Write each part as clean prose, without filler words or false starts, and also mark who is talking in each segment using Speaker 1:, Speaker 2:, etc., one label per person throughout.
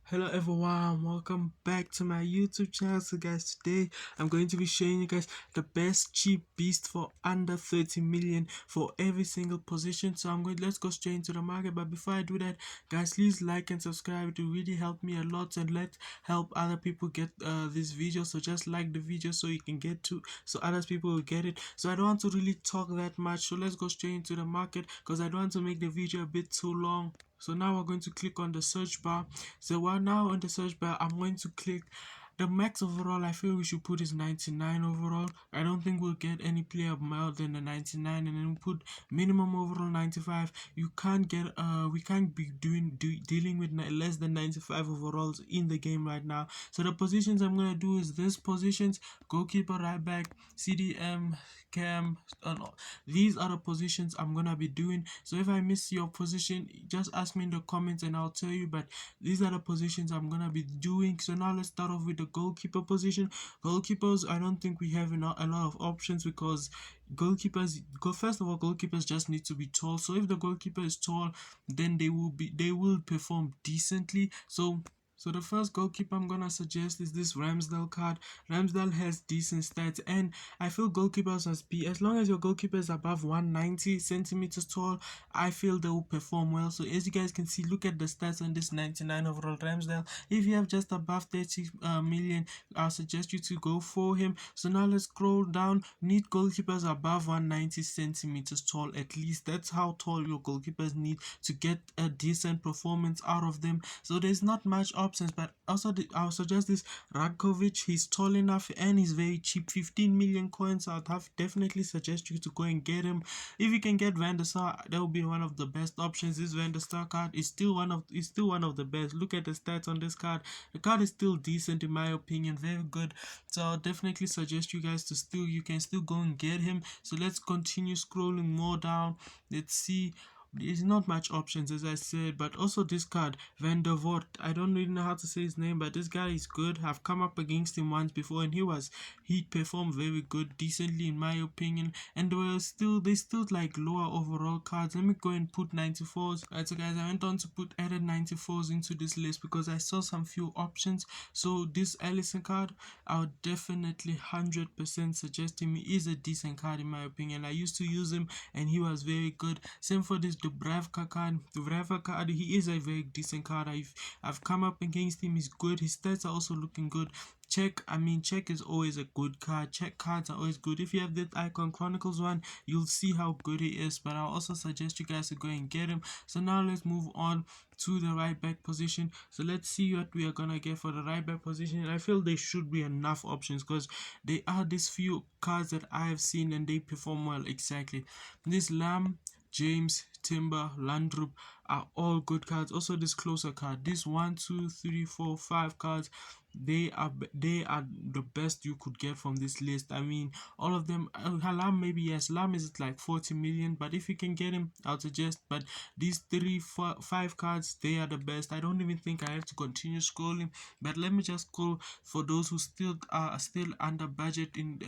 Speaker 1: Hello everyone, welcome back to my YouTube channel. So guys, today I'm going to be showing you guys the best cheap beast for under 30 million for every single position. So let's go straight into the market. But before I do that, guys, please like and subscribe. It will really help me a lot and let help other people get this video. So just like the video so you can get to so other people will get it. So I don't want to really talk that much. So let's go straight into the market because I don't want to make the video a bit too long. So now we're going to click on the search bar. So while now on the search bar, I'm going to click the max overall. I feel we should put is 99 overall. I don't think we'll get any player more than the 99, and then we put minimum overall 95. You can't get we can't be dealing with less than 95 overalls in the game right now. So the positions I'm gonna do is this positions: goalkeeper, right back, CDM, cam. These are the positions I'm gonna be doing. So if I miss your position, just ask me in the comments and I'll tell you. But these are the positions I'm gonna be doing. So now let's start off with the goalkeeper position. Goalkeepers, I don't think we have a lot of options because first of all, goalkeepers just need to be tall. So if the goalkeeper is tall, then they will perform decently. So the first goalkeeper I'm gonna suggest is this Ramsdale card. Ramsdale has decent stats, and I feel goalkeepers must be, as long as your goalkeeper is above 190 centimeters tall, I feel they will perform well. So as you guys can see, look at the stats on this 99 overall Ramsdale. If you have just above 30 million, I'll suggest you to go for him. So now let's scroll down. Need goalkeepers above 190 centimeters tall at least. That's how tall your goalkeepers need to get a decent performance out of them. So there's not much options, but also I'll suggest this Rakovic. He's tall enough and he's very cheap, 15 million coins. I'd have definitely suggest you to go and get him. If you can get Van der Sar, that will be one of the best options. This Van der Sar card is still one of the best. Look at the stats on this card. The card is still decent in my opinion, very good. So I'll definitely suggest you guys to you can still go and get him. So let's continue scrolling more down. Let's see. There's not much options, as I said, but also this card, Van der Voort. I don't really know how to say his name, but this guy is good. I've come up against him once before, and he performed very good, decently in my opinion. And they still like lower overall cards. Let me go and put 94s. Alright, so guys, I went on to added 94s into this list because I saw some few options. So this Allison card, I would definitely 100% suggest him. He is a decent card in my opinion. I used to use him and he was very good. Same for this Dubravka card. Dubravka card, he is a very decent card. I've come up against him. He's good. His stats are also looking good. Check is always a good card. Check cards are always good. If you have that Icon Chronicles one, you'll see how good he is. But I'll also suggest you guys to go and get him. So now let's move on to the right back position. So let's see what we are gonna get for the right back position. I feel there should be enough options because there are these few cards that I have seen and they perform well. Exactly. This Lamb, James, Timber, Landrup are all good cards. Also this closer card. These 1, 2, 3, 4, 5 cards, they are the best you could get from this list. I mean, all of them. Lam, maybe yes, Lam is like 40 million, but if you can get him, I'll suggest. But these 3, 4, 5 cards, they are the best. I don't even think I have to continue scrolling, but let me just scroll for those who still are still under budget. In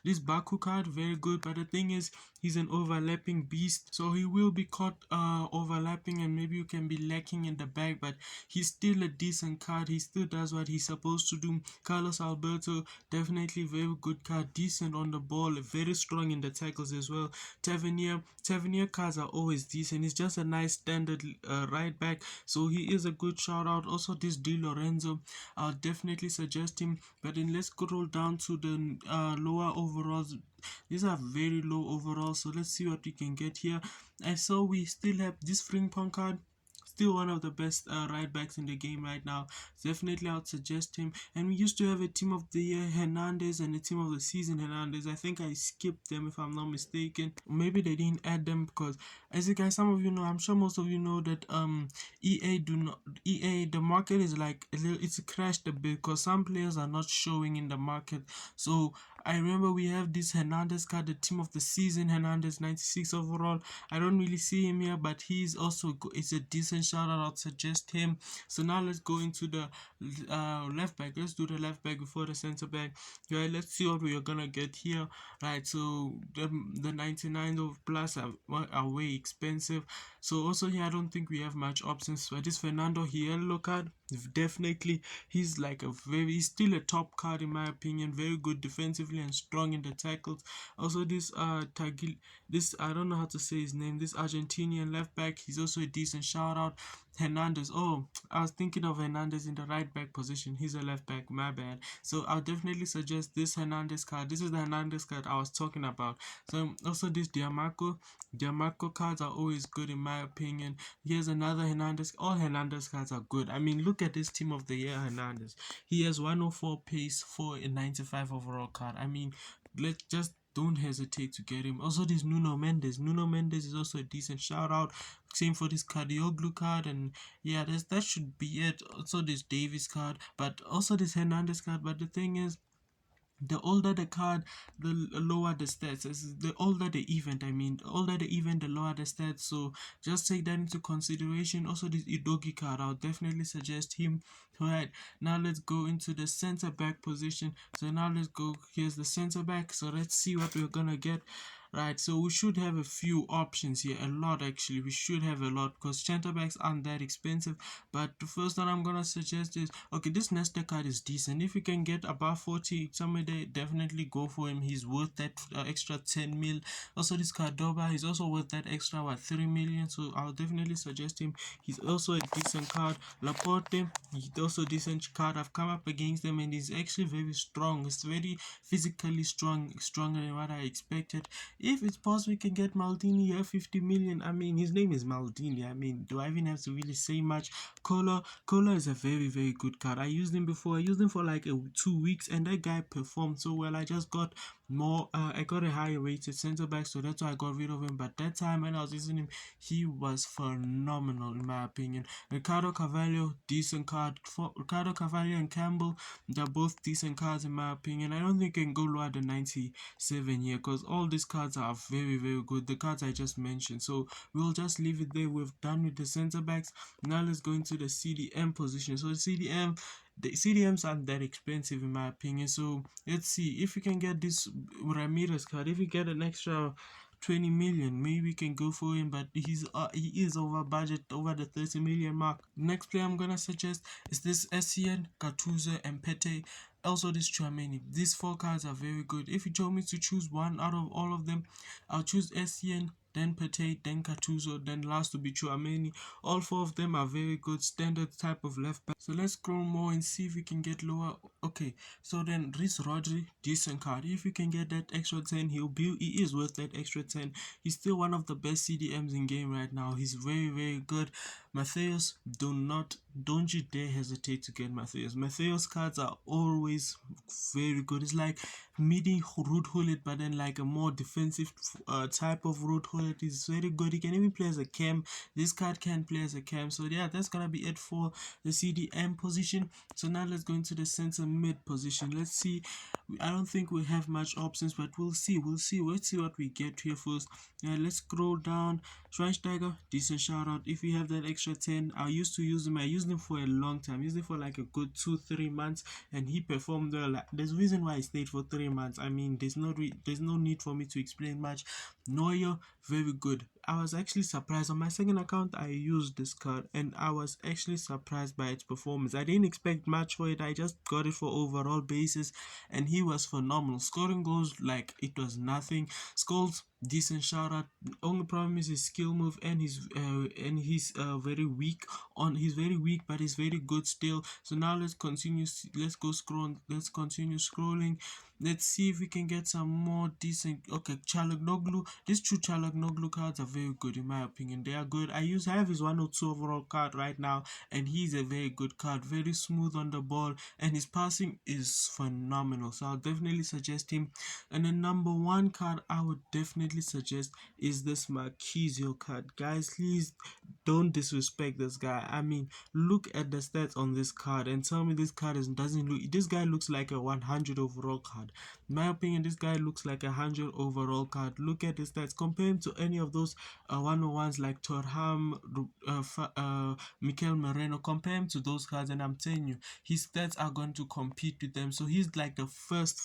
Speaker 1: this Baku card, very good, but the thing is, he's an overlapping beast, so he will be caught overlapping, and maybe you can be lacking in the back, but he's still a decent card. He still does what he's supposed to do. Carlos Alberto, definitely very good card, decent on the ball, very strong in the tackles as well. Tavernier cards are always decent. He's just a nice standard right back, so he is a good shout out. Also this Di Lorenzo, I'll definitely suggest him. But then let's scroll down to the lower overalls. These are very low overall, so let's see what we can get here. I saw we still have this Frimpong card, still one of the best right backs in the game right now. Definitely I would suggest him. And we used to have a team of the year Hernandez and a team of the season Hernandez. I think I skipped them if I'm not mistaken. Maybe they didn't add them because, as you guys, some of you know, I'm sure most of you know that EA, the market is like a little, it's crashed a bit because some players are not showing in the market. So I remember we have this Hernandez card, the team of the season. Hernandez 96 overall. I don't really see him here, but he's also it's a decent shout out. I'd suggest him. So now let's go into the left back. Let's do the left back before the center back. Yeah, let's see what we are gonna get here. Right, so the 99 of plus are way expensive. So also here I don't think we have much options. But this Fernando Hielo card, definitely he's like he's still a top card in my opinion. Very good defensively and strong in the tackles. Also this Tagil, this I don't know how to say his name. This Argentinian left back, he's also a decent shout out. Hernandez. Oh, I was thinking of Hernandez in the right back position. He's a left back. My bad. So I'll definitely suggest this Hernandez card. This is the Hernandez card I was talking about. So also this Diamarco. Diamarco cards are always good in my opinion. Here's another Hernandez. All Hernandez cards are good. I mean, look at this team of the year Hernandez. He has 104 pace for a 95 overall card. I mean, let's just don't hesitate to get him. Also, this Nuno Mendes. Nuno Mendes is also a decent shout out. Same for this Cardioglu card, and yeah, that should be it. Also, this Davis card, but also this Hernandez card. But the thing is, the older the card, the lower the stats. The older the event, I mean, the older the event, the lower the stats. So just take that into consideration. Also, this Idogi card, I'll definitely suggest him. Alright, now let's go into the center back position. So now let's go. Here's the center back. So let's see what we're gonna get. Right, so we should have a few options here, a lot actually. We should have a lot because center backs aren't that expensive. But the first one I'm gonna suggest is okay. This Nesta card is decent. If you can get above 40 somewhere there, definitely go for him. He's worth that extra 10 mil. Also, this Cordoba, he's also worth that extra 3 million. So I'll definitely suggest him. He's also a decent card. Laporte, he's also a decent card. I've come up against him and he's actually very strong. It's very physically strong, stronger than what I expected. If it's possible, we can get Maldini here 50 million. I mean, his name is Maldini. I mean, do I even have to really say much? Kola is a very good card. I used him before. I used him for like 2 weeks, and that guy performed so well. I just got more. I got a higher rated center back, so that's why I got rid of him. But that time when I was using him, he was phenomenal in my opinion. Ricardo Carvalho, decent card. For Ricardo Carvalho and Campbell, they're both decent cards in my opinion. I don't think I can go lower than 97 here because all these cards are very good. The cards I just mentioned. So we'll just leave it there. We've done with the center backs. Now let's go into the CDM position. So the CDMs aren't that expensive in my opinion. So let's see if we can get this Ramirez card. If we get an extra 20 million, maybe we can go for him, but he is over budget, over the 30 million mark. Next player I'm gonna suggest is this Essien, Gattuso, and Pete. Also this Chouameni. These four cards are very good. If you told me to choose one out of all of them, I'll choose Essien, then Pate, then Gattuso, then last to be Chouameni. All four of them are very good, standard type of left back. So let's scroll more and see if we can get lower. Okay, so then Rhys Rodri, decent card. If you can get that extra 10, he is worth that extra 10. He's still one of the best CDMs in game right now. He's very good. Matheus, don't you dare hesitate to get Matheus. Matheus cards are always very good. It's like midi root hullet, but then like a more defensive type of root hullet. Is very good. He can even play as a cam. This card can play as a cam. So yeah, that's gonna be it for the CDM position. So now let's go into the center mid position. Let's see. I don't think we have much options, but we'll see. Let's see what we get here first. Let's scroll down. Schweinsteiger, decent shout out. If you have that extra 10, I used to use him. I used him for a long time. I used him for like a good 2-3 months, and he performed well. There's a reason why I stayed for 3 months. I mean, there's no need for me to explain much. Neuer, very good. I was actually surprised. On my second account, I used this card, and I was actually surprised by its performance. I didn't expect much for it. I just got it for overall basis, and he was phenomenal. Scoring goals like it was nothing. Skulls, decent shout out. Only problem is his skill move, and he's very weak on. He's very weak, but he's very good still. So now let's continue. Let's go scroll. Let's continue scrolling. Let's see if we can get some more decent. Okay, Chalagnoglu. These two Chalagnoglu cards are very good in my opinion. They are good. I have his 102 overall card right now, and he's a very good card. Very smooth on the ball, and his passing is phenomenal. So I'll definitely suggest him. And the number one card I would definitely definitely suggest is this Marquisio card. Guys, please don't disrespect this guy. I mean, look at the stats on this card and tell me this card doesn't look. This guy looks like a 100 overall card. In my opinion, this guy looks like a 100 overall card. Look at the stats. Compare him to any of those 101s like Torham, Mikel Moreno. Compare him to those cards, and I'm telling you, his stats are going to compete with them. So he's like the first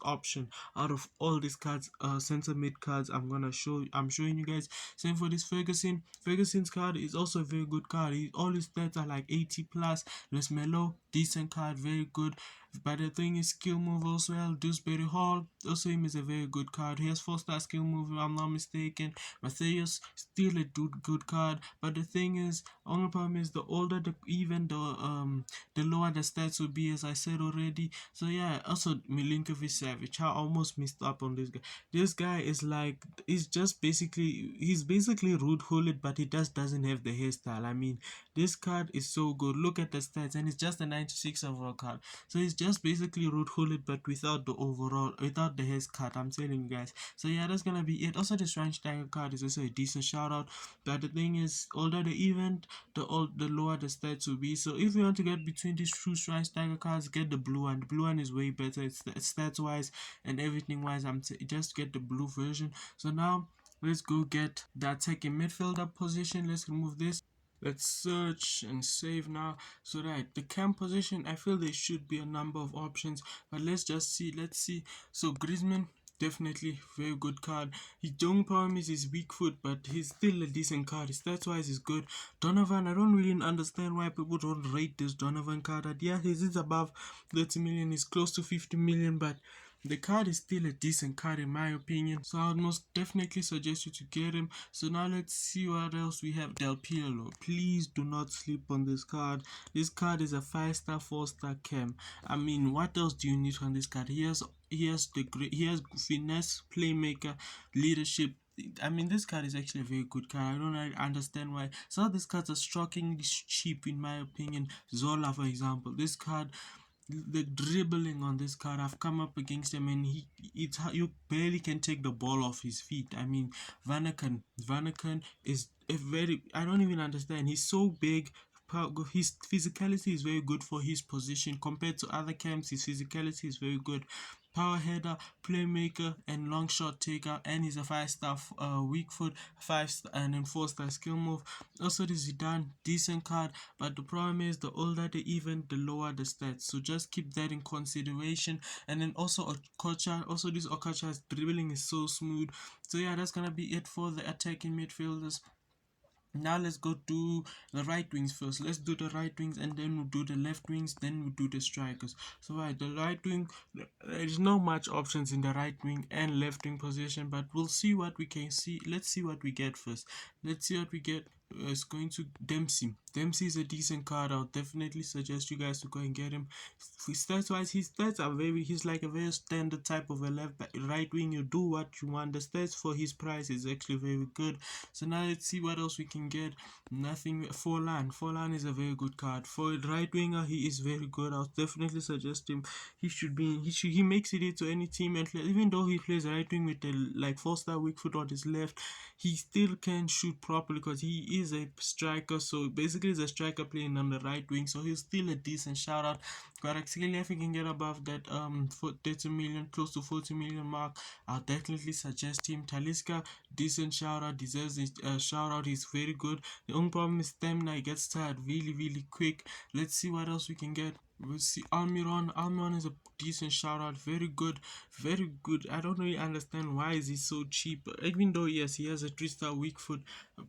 Speaker 1: option out of all these cards, center mid cards. I'm showing you guys. Same for this Ferguson. Ferguson's card is also a very good card. All his stats are like 80 plus. Les Melo, decent card, very good. But the thing is, skill move as well. Dewsbury Hall, also him is a very good card. He has 4-star skill move, if I'm not mistaken. Matthias, still a good card. But the thing is, only problem is the older the even the lower the stats will be, as I said already. So yeah, also Milinkovic Savic. I almost missed up on this guy. This guy is like he's basically Rude Hullet, but he just doesn't have the hairstyle. I mean, this card is so good. Look at the stats, and it's just a 96 overall card. So it's just basically Rude Hullet, but without the haircut. I'm telling you guys. So yeah, that's gonna be it. Also, the Schweinsteiger card is also a decent shout out. But the thing is, older the event, the lower the stats will be. So if you want to get between these two Schweinsteiger cards, get the blue one. The blue one is way better. It's stats wise and everything wise. Just get the blue version. So now let's go get the attacking midfielder position. Let's remove this. Let's search and save now. So right, the camp position, I feel there should be a number of options, but let's just see. Let's see. So Griezmann, definitely very good card. His only problem is his weak foot, but he's still a decent card. His stats wise is good. Donovan, I don't really understand why people don't rate this Donovan card. Yeah, his is above 30 million, he's close to 50 million, but the card is still a decent card in my opinion, so I would most definitely suggest you to get him. So now let's see what else we have. Del Piero, please do not sleep on this card. This card is a 5-star 4-star chem. I mean, what else do you need on this card? He has finesse, playmaker, leadership. I mean, this card is actually a very good card. I don't really understand why some of these cards are shockingly cheap in my opinion. Zola, for example, this card, the dribbling on this card, I've come up against him and you barely can take the ball off his feet. I mean, Vanaken is a very, I don't even understand. He's so big. His physicality is very good for his position compared to other camps. His physicality is very good. Power header, playmaker, and long shot taker, and he's a 5-star weak foot, 5-star and then 4-star skill move. Also, the Zidane, decent card, but the problem is the older the event, the lower the stats. So just keep that in consideration. And then also Okocha, also this Okocha's dribbling is so smooth. So yeah, that's gonna be it for the attacking midfielders. Now let's go to the right wings first. Let's do the right wings and then we'll do the left wings, then we'll do the strikers. So right, the right wing, there's not much options in the right wing and left wing position, but we'll see what we can see. Let's see what we get first. Let's see what we get. It's going to Dempsey. Dempsey is a decent card. I'll definitely suggest you guys to go and get him. Stats wise, his stats are he's like a very standard type of a right wing. You do what you want. The stats for his price is actually very good. So now let's see what else we can get. Nothing. Forlan. Forlan is a very good card. For a right winger, he is very good. I'll definitely suggest him. He makes it into any team, and even though he plays right wing with a like 4-star weak foot on his left, he still can shoot properly because he is a striker. So basically he's a striker playing on the right wing, so he's still a decent shout out. Kvaratskhelia, if he can get above that for 30 million, close to 40 million mark, I'll definitely suggest him. Talisca, decent shout out, deserves a shout out. He's very good. The only problem is stamina. He gets tired really quick. Let's see what else we can get. We'll see Almiron. Almiron is a decent shout out. Very good. Very good. I don't really understand why is he so cheap. Even though yes, he has a 3-star weak foot,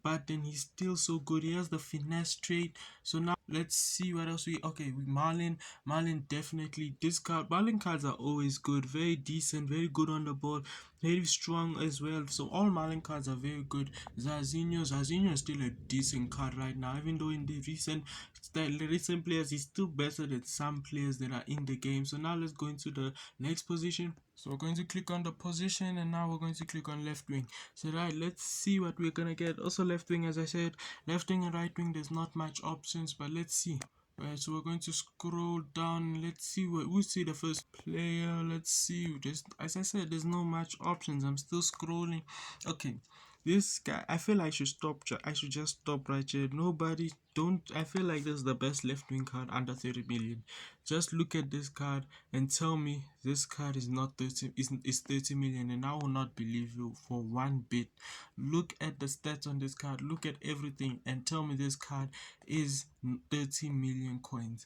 Speaker 1: but then he's still so good. He has the finesse trait. So now let's see what else with Marlin. Marlin definitely this card. Marlin cards are always good. Very decent. Very good on the ball. Very strong as well. So all Marlin cards are very good. Zazinho is still a decent card right now. Even though in the recent players, he's still better than some players that are in the game. So now let's go into the next position. So we're going to click on the position and now we're going to click on left wing. So right, let's see what we're gonna get. Also left wing, as I said, left wing and right wing, there's not much options, but let's see. Right, so we're going to scroll down. Let's see what we see the first player. Let's see. There's, as I said, there's no much options. I'm still scrolling. Okay, this guy. I feel I should stop. I should just stop right here. Nobody. Don't. I feel like this is the best left wing card under 30 million. Just look at this card and tell me this card is not 30. Is 30 million, and I will not believe you for one bit. Look at the stats on this card. Look at everything, and tell me this card is 30 million coins.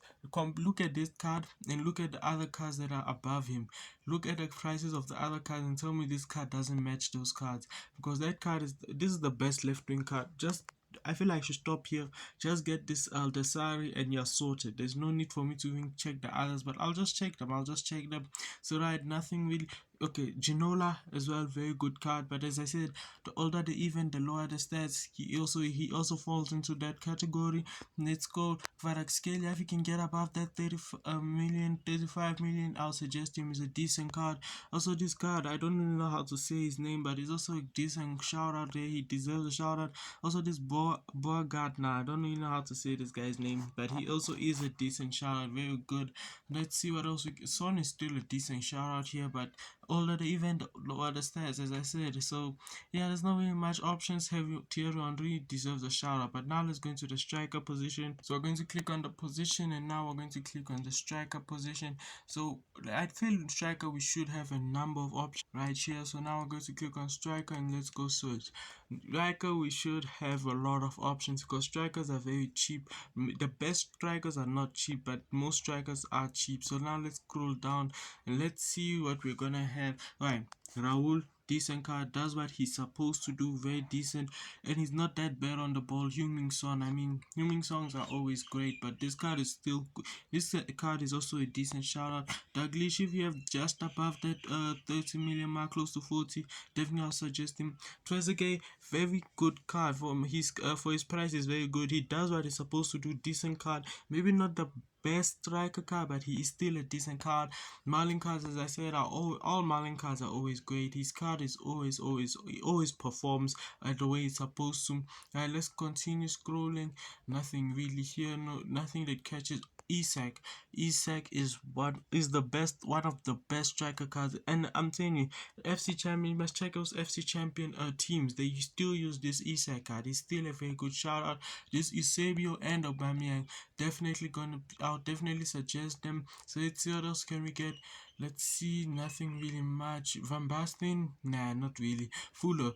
Speaker 1: Look at this card and look at the other cards that are above him. Look at the prices of the other cards and tell me this card doesn't match those cards, because that card is, this is the best left wing card. Just, I feel like I should stop here. Just get this Aldasari and you're sorted. There's no need for me to even check the others, but I'll just check them. So right, nothing really. Okay, Ginola as well, very good card. But as I said, the older the event, the lower the stats. He also falls into that category. Let's go Kvaratskhelia. If he can get above that 30 million, 35 million, I'll suggest him is a decent card. Also, this card, I don't really know how to say his name, but he's also a decent shout out there. He deserves a shout out. Also, this Gardner, I don't really know how to say this guy's name, but he also is a decent shout out. Very good. Let's see what else Son is still a decent shout out here, but older the event, lower the stats, as I said. So yeah, there's not really much options. Thierry Henry deserves a shout out. But now let's go into the striker position. So we're going to click on the position, and now we're going to click on the striker position. So I feel striker we should have a number of options right here. So now we're going to click on striker and let's go search. Striker we should have a lot of options because strikers are very cheap. The best strikers are not cheap, but most strikers are cheap. So now let's scroll down and let's see what we're gonna have. Right, Raul, decent card, does what he's supposed to do, very decent, and he's not that bad on the ball. Heung-min Son, I mean, Heung-min Songs are always great, but this card is still good. This card is also a decent shout out. Daglish, if you have just above that 30 million mark, close to 40, definitely I'll suggest him. Trezeguet, very good card for his price is very good. He does what he's supposed to do, decent card, maybe not the best striker card, but he is still a decent card. Marlin cards, as I said, are all Marlin cards are always great. His card is he always performs the way it's supposed to. Let's continue scrolling. Nothing really here, nothing that catches. Isak. Isak is one of the best striker cards, and I'm telling you, FC champion, you must check those FC champion teams. They still use this Isak card. He's still a very good shout out. This Eusebio and Aubameyang, I'll definitely suggest them. So let's see what else can we get. Let's see, nothing really much. Van Basten, nah, not really. Fuller,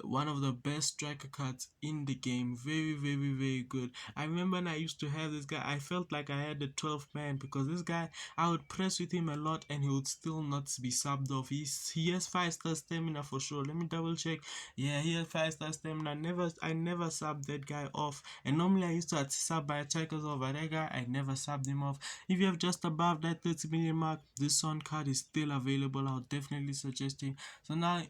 Speaker 1: one of the best striker cards in the game. Very, very, very good. I remember when I used to have this guy, I felt like I had the 12th man, because this guy, I would press with him a lot and he would still not be subbed off. He has 5-star stamina for sure. Let me double check. Yeah, he has 5-star stamina. I never subbed that guy off. And normally I used to sub my attackers off, but that guy, I never subbed him off. If you have just above that 30 million mark, this Son card is still available. I'll definitely suggest him. So now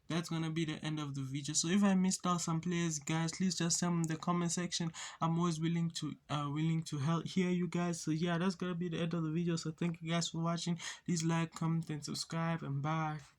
Speaker 1: that's gonna be the end of the video. So if I missed out some players, guys, please just tell me in the comment section. I'm always willing to help hear you guys. So yeah, that's gonna be the end of the video. So thank you guys for watching. Please like, comment, and subscribe, and bye.